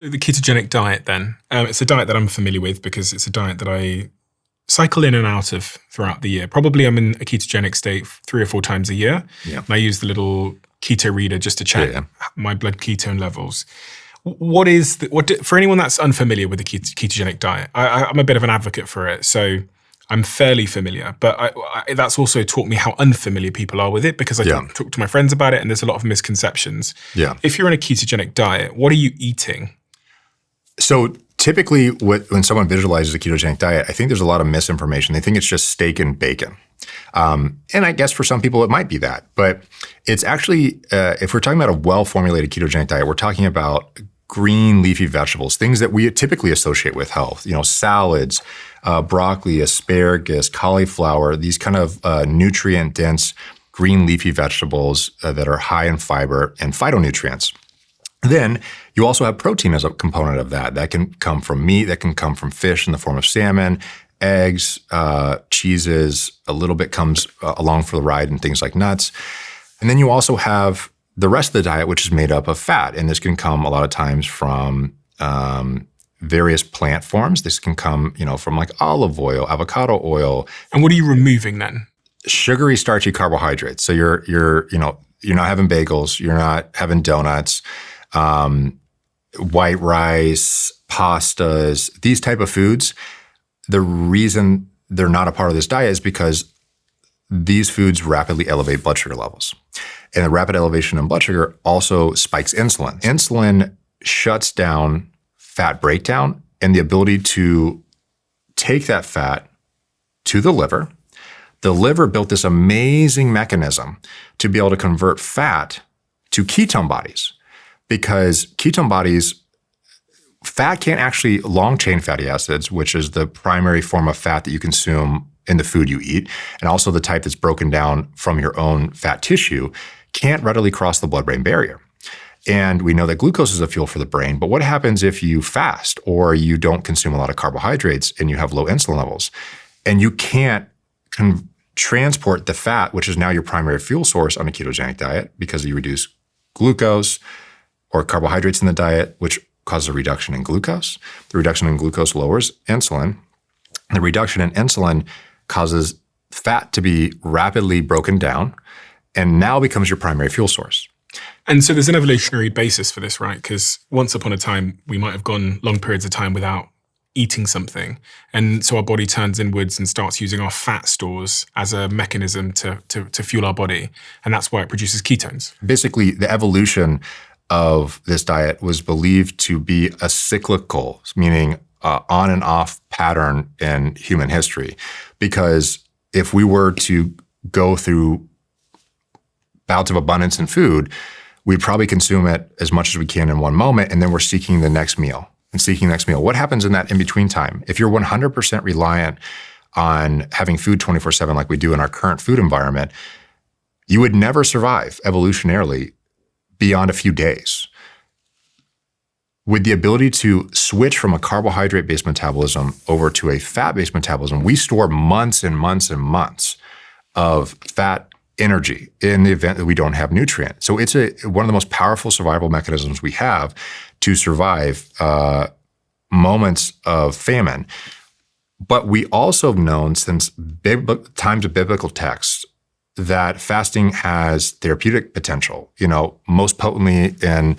The ketogenic diet, then, it's a diet that I'm familiar with because it's a diet that I cycle in and out of throughout the year. Probably I'm in a ketogenic state 3 or 4 times a year. Yeah. And I use the little keto reader just to check Yeah. my blood ketone levels. For anyone that's unfamiliar with the ketogenic diet, I'm a bit of an advocate for it. So I'm fairly familiar, but that's also taught me how unfamiliar people are with it because I talk to my friends about it and there's a lot of misconceptions. Yeah. If you're in a ketogenic diet, what are you eating? So typically when someone visualizes a ketogenic diet, I think there's a lot of misinformation. They think it's just steak and bacon. And I guess for some people it might be that, but it's actually, if we're talking about a well-formulated ketogenic diet, we're talking about green leafy vegetables, things that we typically associate with health, salads, broccoli, asparagus, cauliflower, these kind of nutrient-dense green leafy vegetables that are high in fiber and phytonutrients. Then you also have protein as a component of that. That can come from meat, that can come from fish in the form of salmon, eggs, cheeses, a little bit comes along for the ride and things like nuts. And then you also have the rest of the diet, which is made up of fat. And this can come a lot of times from various plant forms. This can come, from like olive oil, avocado oil. And what are you removing then? Sugary, starchy carbohydrates. So you're not having bagels, you're not having donuts, white rice, pastas, these type of foods. The reason they're not a part of this diet is because these foods rapidly elevate blood sugar levels. And the rapid elevation in blood sugar also spikes insulin. Insulin shuts down fat breakdown and the ability to take that fat to the liver. The liver built this amazing mechanism to be able to convert fat to ketone bodies because ketone bodies, fat can't actually, long-chain fatty acids, which is the primary form of fat that you consume in the food you eat, and also the type that's broken down from your own fat tissue, can't readily cross the blood-brain barrier. And we know that glucose is a fuel for the brain, but what happens if you fast or you don't consume a lot of carbohydrates and you have low insulin levels and you can't transport the fat, which is now your primary fuel source on a ketogenic diet because you reduce glucose or carbohydrates in the diet, which causes a reduction in glucose. The reduction in glucose lowers insulin. The reduction in insulin causes fat to be rapidly broken down and now becomes your primary fuel source. And so there's an evolutionary basis for this, right? Because once upon a time, we might have gone long periods of time without eating something. And so our body turns inwards and starts using our fat stores as a mechanism to fuel our body. And that's why it produces ketones. Basically, the evolution of this diet was believed to be a cyclical, meaning on and off pattern in human history. Because if we were to go through bouts of abundance in food, we'd probably consume it as much as we can in one moment, and then we're seeking the next meal. What happens in that in-between time? If you're 100% reliant on having food 24/7 like we do in our current food environment, you would never survive evolutionarily beyond a few days. With the ability to switch from a carbohydrate-based metabolism over to a fat-based metabolism, we store months and months and months of fat energy in the event that we don't have nutrient. So it's one of the most powerful survival mechanisms we have to survive moments of famine. But we also have known since times of biblical texts that fasting has therapeutic potential, most potently in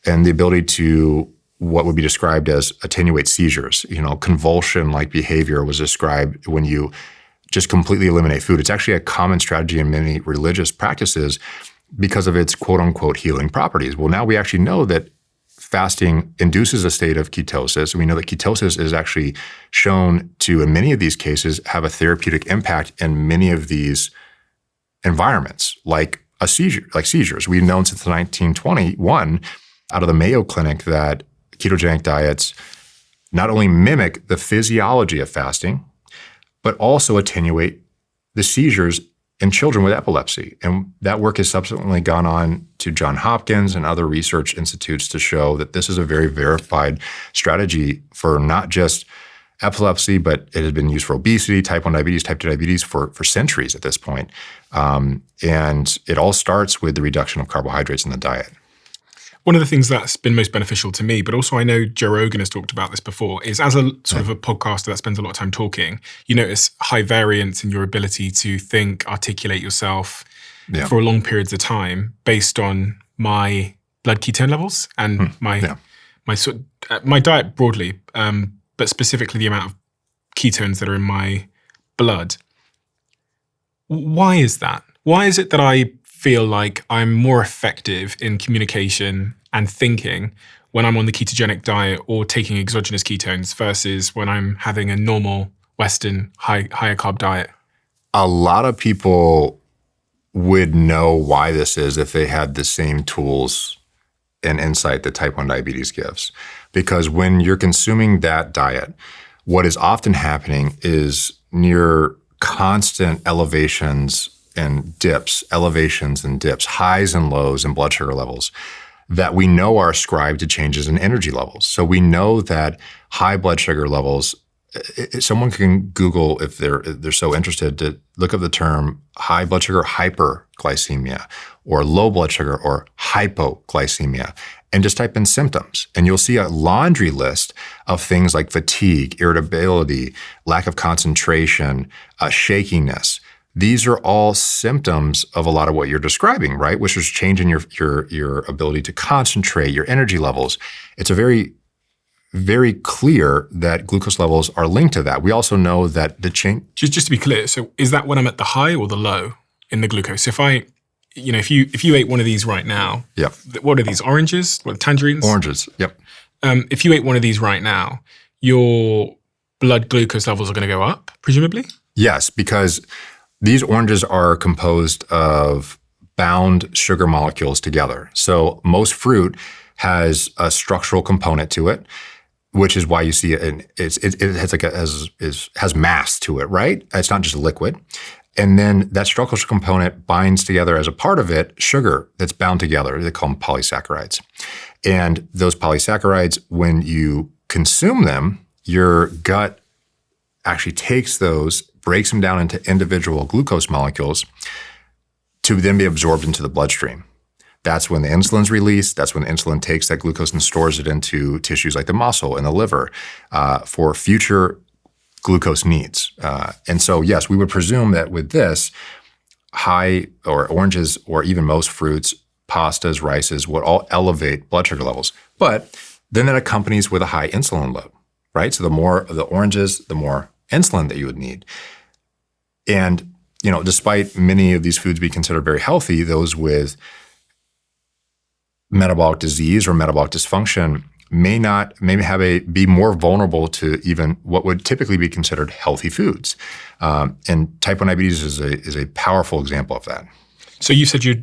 the ability to what would be described as attenuate seizures. Convulsion-like behavior was described when you just completely eliminate food. It's actually a common strategy in many religious practices because of its quote-unquote healing properties. Well, now we actually know that fasting induces a state of ketosis. We know that ketosis is actually shown to, in many of these cases, have a therapeutic impact in many of these environments, like seizures. We've known since 1921 out of the Mayo Clinic that ketogenic diets not only mimic the physiology of fasting, but also attenuate the seizures in children with epilepsy. And that work has subsequently gone on to Johns Hopkins and other research institutes to show that this is a very verified strategy for not just epilepsy, but it has been used for obesity, type 1 diabetes, type 2 diabetes for centuries at this point. And it all starts with the reduction of carbohydrates in the diet. One of the things that's been most beneficial to me, but also I know Joe Rogan has talked about this before, is as a sort of a podcaster that spends a lot of time talking, you notice high variance in your ability to think, articulate yourself for long periods of time based on my blood ketone levels and my diet broadly, but specifically the amount of ketones that are in my blood. Why is that? Why is it that I feel like I'm more effective in communication and thinking when I'm on the ketogenic diet or taking exogenous ketones versus when I'm having a normal Western higher carb diet? A lot of people would know why this is if they had the same tools and insight that type 1 diabetes gives. Because when you're consuming that diet, what is often happening is near constant elevations and dips, highs and lows in blood sugar levels that we know are ascribed to changes in energy levels. So we know that high blood sugar levels, someone can Google if they're so interested to look up the term high blood sugar hyperglycemia or low blood sugar or hypoglycemia and just type in symptoms. And you'll see a laundry list of things like fatigue, irritability, lack of concentration, shakiness. These are all symptoms of a lot of what you're describing, right? Which is changing your ability to concentrate, your energy levels. It's a very, very clear that glucose levels are linked to that. We also know that the change. Just to be clear, so is that when I'm at the high or the low in the glucose? If you ate one of these right now, what are these, oranges? What, tangerines? Oranges, yep. If you ate one of these right now, your blood glucose levels are going to go up, presumably? Yes, because these oranges are composed of bound sugar molecules together. So most fruit has a structural component to it, which is why you see it has mass to it, right? It's not just a liquid. And then that structural component binds together as a part of it sugar that's bound together. They call them polysaccharides. And those polysaccharides, when you consume them, your gut actually takes those, breaks them down into individual glucose molecules to then be absorbed into the bloodstream. That's when the insulin's released. That's when the insulin takes that glucose and stores it into tissues like the muscle and the liver for future glucose needs. And so, yes, we would presume that with this, high or oranges or even most fruits, pastas, rices would all elevate blood sugar levels. But then that accompanies with a high insulin load, right? So the more of the oranges, the more insulin that you would need. And, despite many of these foods being considered very healthy, those with metabolic disease or metabolic dysfunction may be more vulnerable to even what would typically be considered healthy foods. And type 1 diabetes is a powerful example of that. So you said you're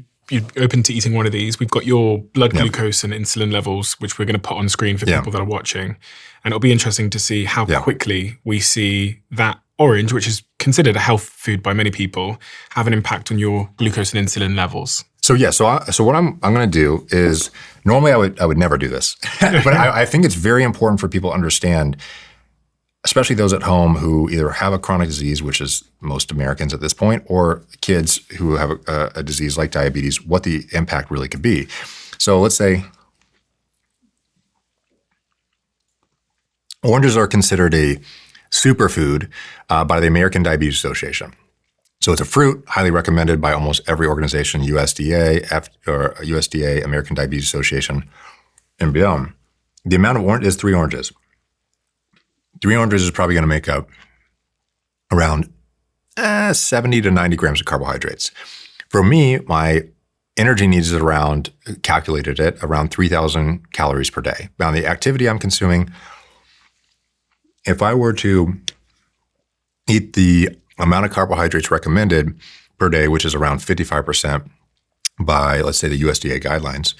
open to eating one of these. We've got your blood glucose and insulin levels, which we're going to put on screen for people that are watching. And it'll be interesting to see how quickly we see that orange, which is considered a health food by many people, have an impact on your glucose and insulin levels. So what I'm going to do is, normally I would never do this, but I think it's very important for people to understand, especially those at home who either have a chronic disease, which is most Americans at this point, or kids who have a disease like diabetes, what the impact really could be. So let's say oranges are considered a superfood by the American Diabetes Association. So it's a fruit, highly recommended by almost every organization, USDA, American Diabetes Association, and beyond. The amount of orange is 3 oranges. 3 oranges is probably going to make up around 70 to 90 grams of carbohydrates. For me, my energy needs is calculated at around 3,000 calories per day. Now, the activity I'm consuming, if I were to eat the amount of carbohydrates recommended per day, which is around 55% by, let's say, the USDA guidelines,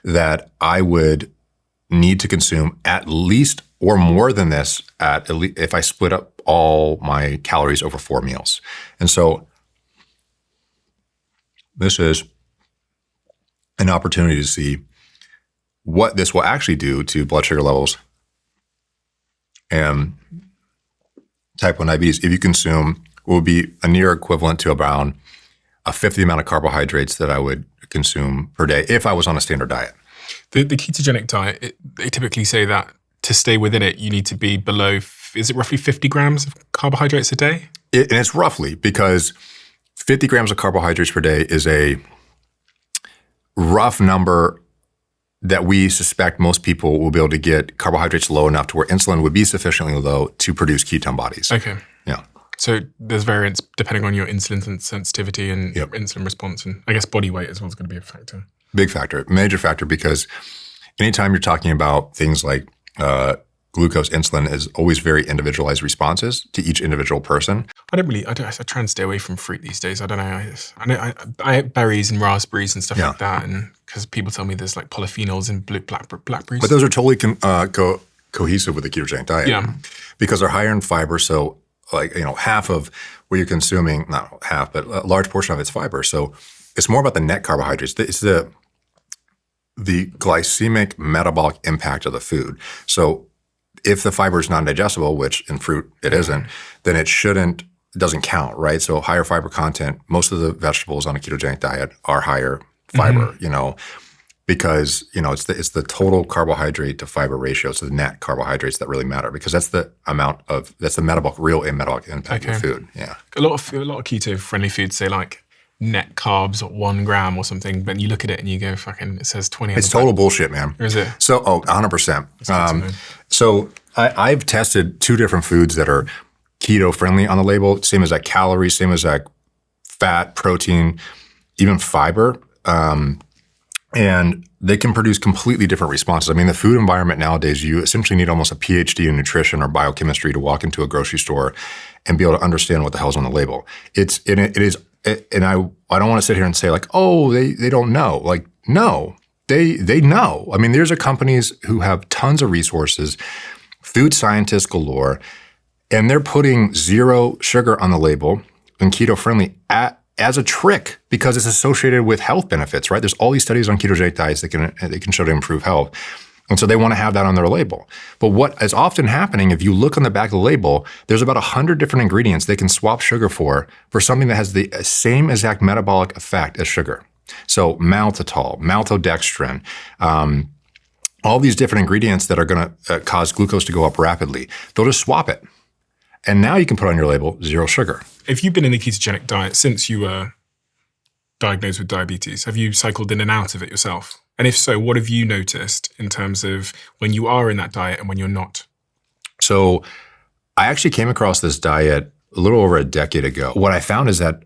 that I would need to consume at least or more than this if I split up all my calories over 4 meals. And so this is an opportunity to see what this will actually do to blood sugar levels and type 1 diabetes if you consume what would be a near equivalent to around a fifth the amount of carbohydrates that I would consume per day if I was on a standard diet. The ketogenic diet, they typically say that to stay within it, you need to be below, is it roughly 50 grams of carbohydrates a day? And it's roughly, because 50 grams of carbohydrates per day is a rough number that we suspect most people will be able to get carbohydrates low enough to where insulin would be sufficiently low to produce ketone bodies. Okay. Yeah. So there's variance depending on your insulin sensitivity and Yep. insulin response, and I guess body weight as well is going to be a factor. Big factor, major factor, because anytime you're talking about things like glucose, insulin is always very individualized responses to each individual person. I try and stay away from fruit these days. I don't know. I eat berries and raspberries and stuff like that, and because people tell me there's like polyphenols in blackberries. But those are totally cohesive with the ketogenic diet. Yeah. Because they're higher in fiber, so like, half of what you're consuming, not half, but a large portion of it's fiber. So it's more about the net carbohydrates. It's the glycemic metabolic impact of the food. So if the fiber is non-digestible, which in fruit it isn't, then it doesn't count, right? So higher fiber content, most of the vegetables on a ketogenic diet are higher fiber, because, it's the total carbohydrate to fiber ratio. So the net carbohydrates that really matter, because that's the real metabolic impact of food. Yeah. A lot of keto-friendly foods say like net carbs 1 gram or something, but you look at it and you go, fucking, it says 20. It's total bullshit, man. Or is it? So, 100%. So I've tested 2 different foods that are keto-friendly on the label, same as like calories, same as like fat, protein, even fiber. And they can produce completely different responses. I mean, the food environment nowadays, you essentially need almost a PhD in nutrition or biochemistry to walk into a grocery store and be able to understand what the hell's on the label. And I don't want to sit here and say like, oh, they don't know. Like, no, they know. I mean, there's companies who have tons of resources, food scientists galore, and they're putting 0 sugar on the label and keto-friendly as a trick because it's associated with health benefits, right? There's all these studies on ketogenic diets that can show to improve health. And so they want to have that on their label. But what is often happening, if you look on the back of the label, there's about 100 different ingredients they can swap sugar for something that has the same exact metabolic effect as sugar. So maltitol, maltodextrin, all these different ingredients that are going to cause glucose to go up rapidly. They'll just swap it. And now you can put on your label 0 sugar. If you've been in the ketogenic diet since you were diagnosed with diabetes, have you cycled in and out of it yourself? And if so, what have you noticed in terms of when you are in that diet and when you're not? So I actually came across this diet a little over a decade ago. What I found is that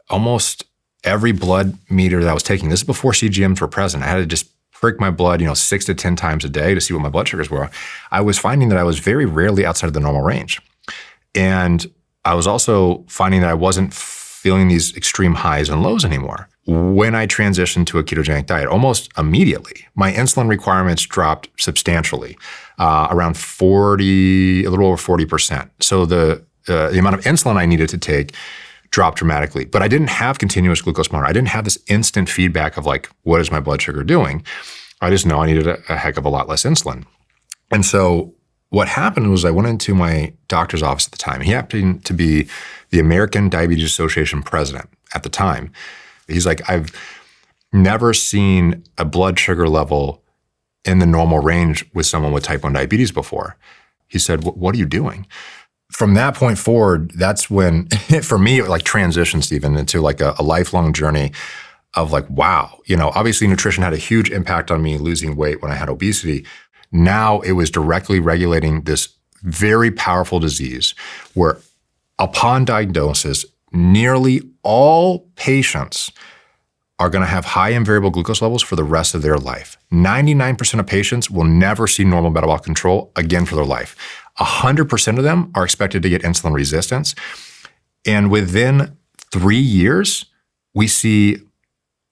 almost every blood meter that I was taking, this is before CGMs were present, I had to just prick my blood, 6 to 10 times a day to see what my blood sugars were. I was finding that I was very rarely outside of the normal range. And I was also finding that I wasn't feeling these extreme highs and lows anymore. When I transitioned to a ketogenic diet, almost immediately, my insulin requirements dropped substantially, around a little over 40%. So the amount of insulin I needed to take dropped dramatically. But I didn't have continuous glucose monitor. I didn't have this instant feedback of like, what is my blood sugar doing? I just know I needed a heck of a lot less insulin. And so what happened was I went into my doctor's office at the time. He happened to be the American Diabetes Association president at the time. He's like, I've never seen a blood sugar level in the normal range with someone with type 1 diabetes before. He said, what are you doing? From that point forward, that's when, for me, it like transitioned, Stephen, into like a lifelong journey of like, wow, obviously nutrition had a huge impact on me losing weight when I had obesity. Now it was directly regulating this very powerful disease where upon diagnosis, nearly all patients are going to have high and variable glucose levels for the rest of their life. 99% of patients will never see normal metabolic control again for their life. 100% of them are expected to get insulin resistance. And within 3 years, we see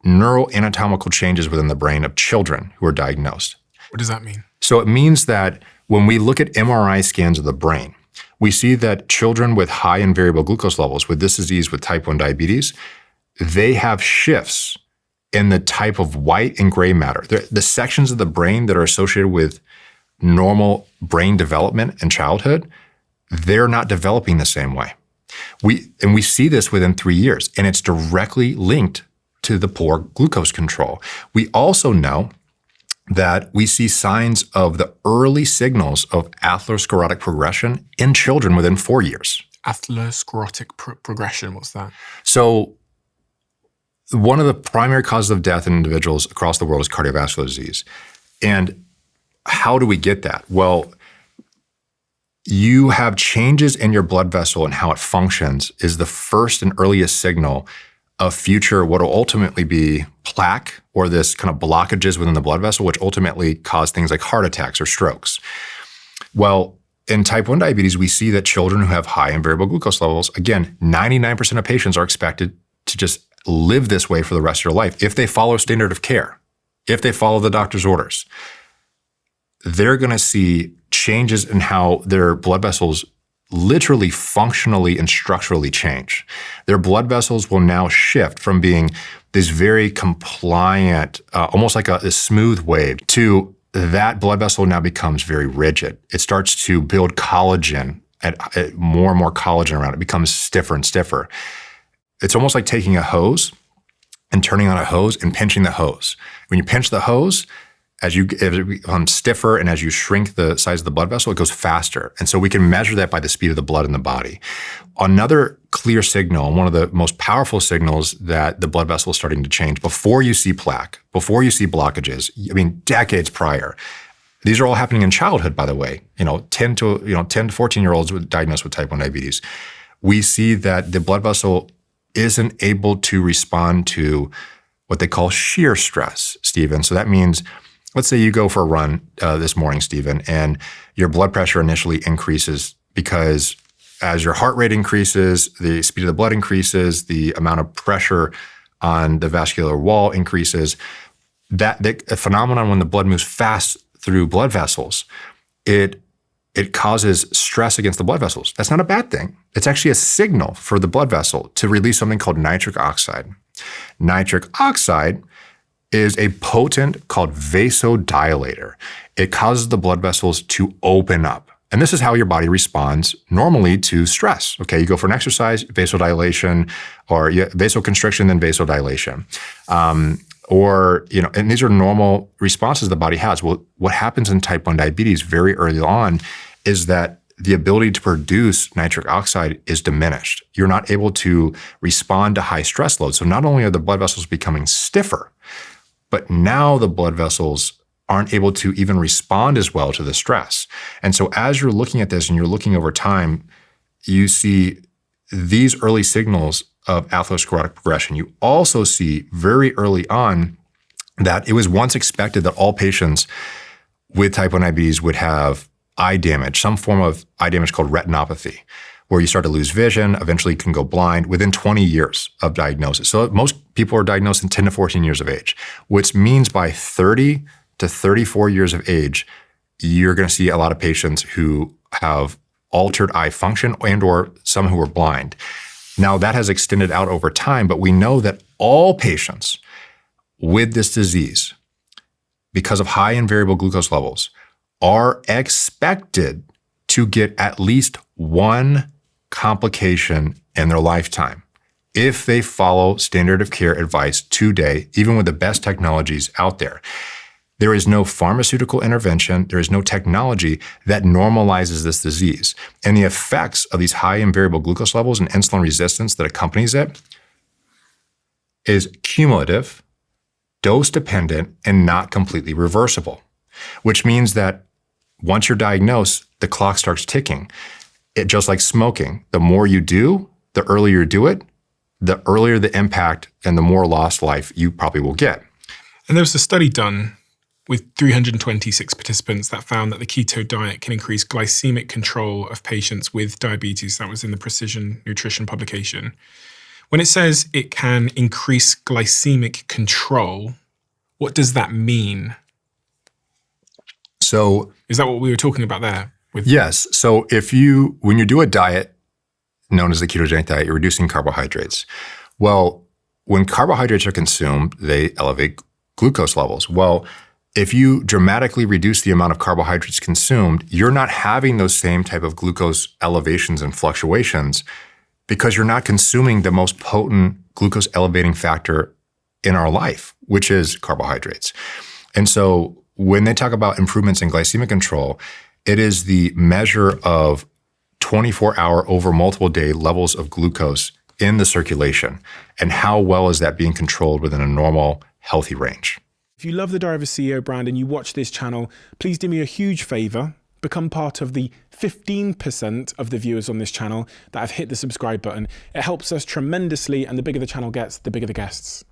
neuroanatomical changes within the brain of children who are diagnosed. What does that mean? So it means that when we look at MRI scans of the brain, we see that children with high and variable glucose levels with this disease, with type 1 diabetes, they have shifts in the type of white and gray matter. The sections of the brain that are associated with normal brain development in childhood, they're not developing the same way. We see this within 3 years, and it's directly linked to the poor glucose control. We also know that we see signs of the early signals of atherosclerotic progression in children within 4 years. Atherosclerotic progression, what's that? So one of the primary causes of death in individuals across the world is cardiovascular disease. And how do we get that? Well, you have changes in your blood vessel and how it functions is the first and earliest signal of future what will ultimately be plaque or this kind of blockages within the blood vessel, which ultimately cause things like heart attacks or strokes. Well, in type 1 diabetes, we see that children who have high and variable glucose levels, again, 99% of patients are expected to just live this way for the rest of their life if they follow standard of care, if they follow the doctor's orders. They're going to see changes in how their blood vessels literally functionally and structurally change. Their blood vessels will now shift from being this very compliant, almost like a smooth wave, to that blood vessel now becomes very rigid. It starts to build collagen, more and more collagen around it. It becomes stiffer and stiffer. It's almost like taking a hose and turning on a hose and pinching the hose. When you pinch the hose, as it becomes stiffer and as you shrink the size of the blood vessel, it goes faster. And so we can measure that by the speed of the blood in the body. Another clear signal, one of the most powerful signals that the blood vessel is starting to change before you see plaque, before you see blockages, decades prior. These are all happening in childhood, by the way. 10 to 14-year-olds diagnosed with type 1 diabetes. We see that the blood vessel isn't able to respond to what they call shear stress, Stephen. So that means, let's say you go for a run this morning, Stephen, and your blood pressure initially increases because as your heart rate increases, the speed of the blood increases, the amount of pressure on the vascular wall increases. The phenomenon when the blood moves fast through blood vessels, it causes stress against the blood vessels. That's not a bad thing. It's actually a signal for the blood vessel to release something called nitric oxide. Nitric oxide is a potent called vasodilator. It causes the blood vessels to open up. And this is how your body responds normally to stress. Okay, you go for an exercise, vasodilation, or vasoconstriction, then vasodilation. And these are normal responses the body has. Well, what happens in type 1 diabetes very early on is that the ability to produce nitric oxide is diminished. You're not able to respond to high stress loads. So not only are the blood vessels becoming stiffer, but now the blood vessels aren't able to even respond as well to the stress. And so as you're looking at this and you're looking over time, you see these early signals of atherosclerotic progression. You also see very early on that it was once expected that all patients with type 1 diabetes would have eye damage, some form of eye damage called retinopathy, where you start to lose vision, eventually can go blind within 20 years of diagnosis. So most people are diagnosed in 10 to 14 years of age, which means by 30 to 34 years of age, you're going to see a lot of patients who have altered eye function and or some who are blind. Now that has extended out over time, but we know that all patients with this disease, because of high and variable glucose levels, are expected to get at least one complication in their lifetime if they follow standard of care advice today, even with the best technologies out there. There is no pharmaceutical intervention, there is no technology that normalizes this disease. And the effects of these high and variable glucose levels and insulin resistance that accompanies it is cumulative, dose-dependent, and not completely reversible, which means that once you're diagnosed, the clock starts ticking. It just like smoking. The more you do, the earlier you do it, the earlier the impact and the more lost life you probably will get. And there was a study done with 326 participants that found that the keto diet can increase glycemic control of patients with diabetes. That was in the Precision Nutrition publication. When it says it can increase glycemic control, what does that mean? So, is that what we were talking about there? Yes. So when you do a diet known as the ketogenic diet, you're reducing carbohydrates. Well, when carbohydrates are consumed, they elevate glucose levels. Well, if you dramatically reduce the amount of carbohydrates consumed, you're not having those same type of glucose elevations and fluctuations because you're not consuming the most potent glucose elevating factor in our life, which is carbohydrates. And so when they talk about improvements in glycemic control, it is the measure of 24-hour over multiple day levels of glucose in the circulation, and how well is that being controlled within a normal, healthy range. If you love the Diary of a CEO brand and you watch this channel, please do me a huge favor. Become part of the 15% of the viewers on this channel that have hit the subscribe button. It helps us tremendously, and the bigger the channel gets, the bigger the guests.